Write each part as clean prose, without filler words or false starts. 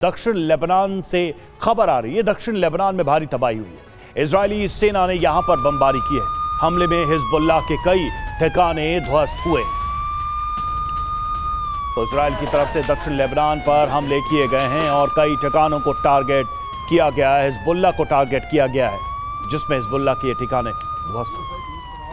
दक्षिण लेबनान से खबर आ रही है। दक्षिण लेबनान में भारी तबाही हुई है। इजरायली सेना ने यहां पर बमबारी की है। हमले में हिजबुल्लाह के कई ठिकाने ध्वस्त हुए। तो इजरायल की तरफ से दक्षिण लेबनान पर हमले किए गए हैं और कई ठिकानों को टारगेट किया गया है। हिजबुल्लाह को टारगेट किया गया है, जिसमें हिजबुल्लाह के ठिकाने ध्वस्त हुए।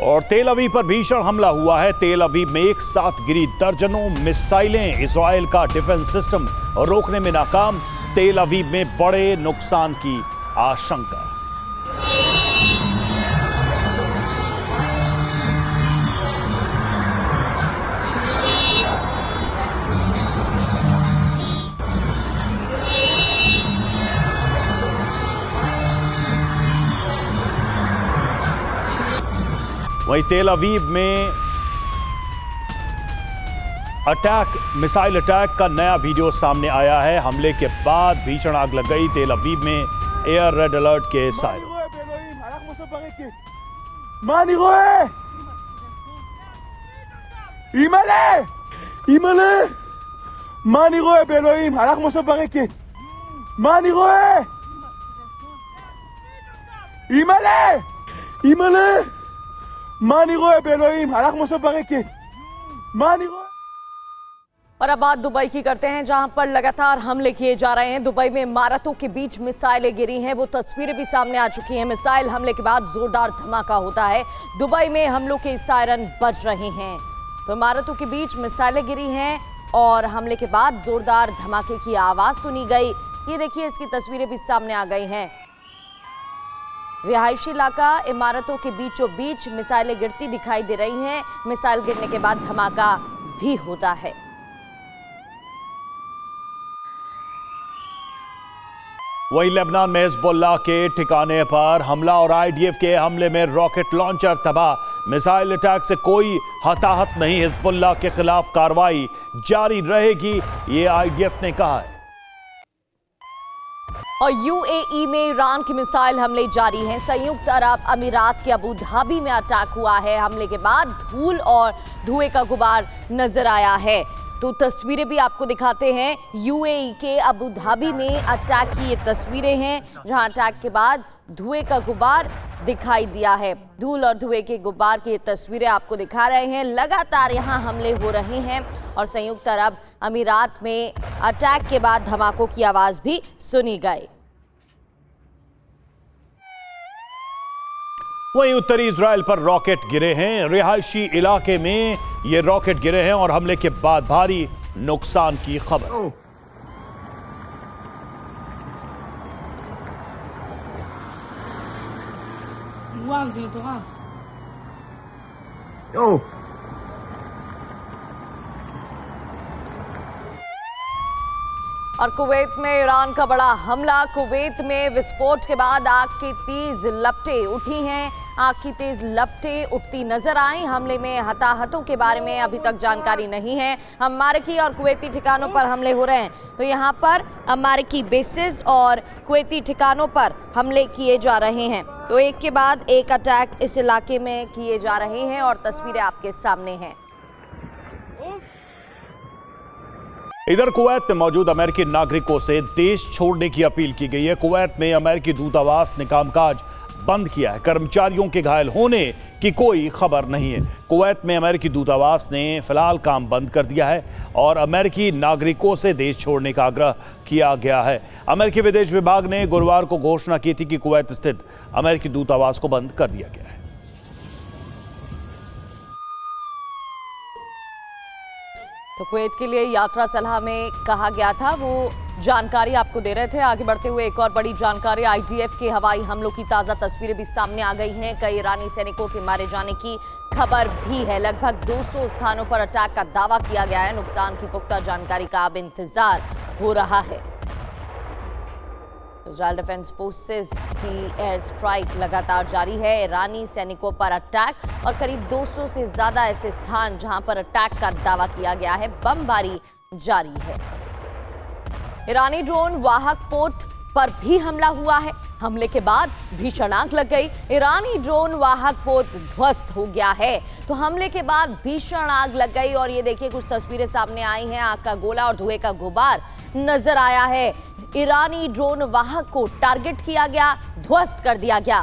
और तेल अवीव पर भीषण हमला हुआ है। तेल अवीव में एक साथ गिरी दर्जनों मिसाइलें। इजरायल का डिफेंस सिस्टम रोकने में नाकाम। तेल अवीव में बड़े नुकसान की आशंका। वहीं तेल अवीव में मिसाइल अटैक का नया वीडियो सामने आया है। हमले के बाद भीषण आग लग गई। तेल अवीव में एयर रेड अलर्ट के सायरन। और अब बात दुबई की करते हैं, जहां पर लगातार हमले किए जा रहे हैं। दुबई में इमारतों के बीच मिसाइलें गिरी हैं। वो तस्वीरें भी सामने आ चुकी हैं। मिसाइल हमले के बाद जोरदार धमाका होता है। दुबई में हमलों के सायरन बज रहे हैं। तो इमारतों के बीच मिसाइलें गिरी हैं और हमले के बाद जोरदार धमाके की आवाज सुनी गई। ये देखिए, इसकी तस्वीरें भी सामने आ गई हैं। रिहायशी इलाका, इमारतों के बीचों बीच मिसाइलें गिरती दिखाई दे रही हैं। मिसाइल गिरने के बाद धमाका भी होता है। वहीं लेबनान में हिजबुल्लाह के ठिकाने पर हमला और आईडीएफ के हमले में रॉकेट लॉन्चर तबाह। मिसाइल अटैक से कोई हताहत नहीं। हिजबुल्लाह के खिलाफ कार्रवाई जारी रहेगी, ये आईडीएफ ने कहा है। और यूएई में ईरान के मिसाइल हमले जारी हैं। संयुक्त अरब अमीरात के अबू धाबी में अटैक हुआ है। हमले के बाद धूल और धुएं का गुबार नजर आया है। तो तस्वीरें भी आपको दिखाते हैं। यूएई के अबू धाबी में अटैक की ये तस्वीरें हैं, जहां अटैक के बाद धुएं का गुबार दिखाई दिया है। धूल और धुएं के गुबार की ये तस्वीरें आपको दिखा रहे हैं। लगातार यहां हमले हो रहे हैं और संयुक्त अरब अमीरात में अटैक के बाद धमाकों की आवाज भी सुनी गई। वहीं उत्तरी इजरायल पर रॉकेट गिरे हैं। रिहायशी इलाके में ये रॉकेट गिरे हैं और हमले के बाद भारी नुकसान की खबर। וואו, זה מטורף. और कुवैत में ईरान का बड़ा हमला। कुवैत में विस्फोट के बाद आग की तेज लपटें उठी हैं। आग की तेज लपटें उठती नजर आई। हमले में हताहतों के बारे में अभी तक जानकारी नहीं है। अमेरिकी और कुवैती ठिकानों पर हमले हो रहे हैं। तो यहाँ पर अमेरिकी बेसेस और कुवैती ठिकानों पर हमले किए जा रहे हैं। तो एक के बाद एक अटैक इस इलाके में किए जा रहे हैं और तस्वीरें आपके सामने हैं। इधर कुवैत में मौजूद अमेरिकी नागरिकों से देश छोड़ने की अपील की गई है। कुवैत में अमेरिकी दूतावास ने कामकाज बंद किया है। कर्मचारियों के घायल होने की कोई खबर नहीं है। कुवैत में अमेरिकी दूतावास ने फिलहाल काम बंद कर दिया है और अमेरिकी नागरिकों से देश छोड़ने का आग्रह किया गया है। अमेरिकी विदेश विभाग ने गुरुवार को घोषणा की थी कि कुवैत स्थित अमेरिकी दूतावास को बंद कर दिया गया है। तो कुवैत के लिए यात्रा सलाह में कहा गया था, वो जानकारी आपको दे रहे थे। आगे बढ़ते हुए एक और बड़ी जानकारी, आईडीएफ के हवाई हमलों की ताज़ा तस्वीरें भी सामने आ गई हैं। कई ईरानी सैनिकों के मारे जाने की खबर भी है। लगभग 200 स्थानों पर अटैक का दावा किया गया है। नुकसान की पुख्ता जानकारी का अब इंतजार हो रहा है। इजरायल डिफेंस फोर्सेस की एयर स्ट्राइक लगातार जारी है। ईरानी सैनिकों पर अटैक और करीब 200 से ज्यादा ऐसे स्थान जहां पर अटैक का दावा किया गया है। बमबारी जारी है। ईरानी ड्रोन वाहक पोत पर भी हमला हुआ है। हमले के बाद भीषण आग लग गई। ईरानी ड्रोन वाहक पोत ध्वस्त हो गया है। तो हमले के बाद भीषण आग लग गई और ये देखिए कुछ तस्वीरें सामने आई हैं। आग का गोला और धुएं का गुबार नजर आया है। ईरानी ड्रोन वाहक को टारगेट किया गया, ध्वस्त कर दिया गया।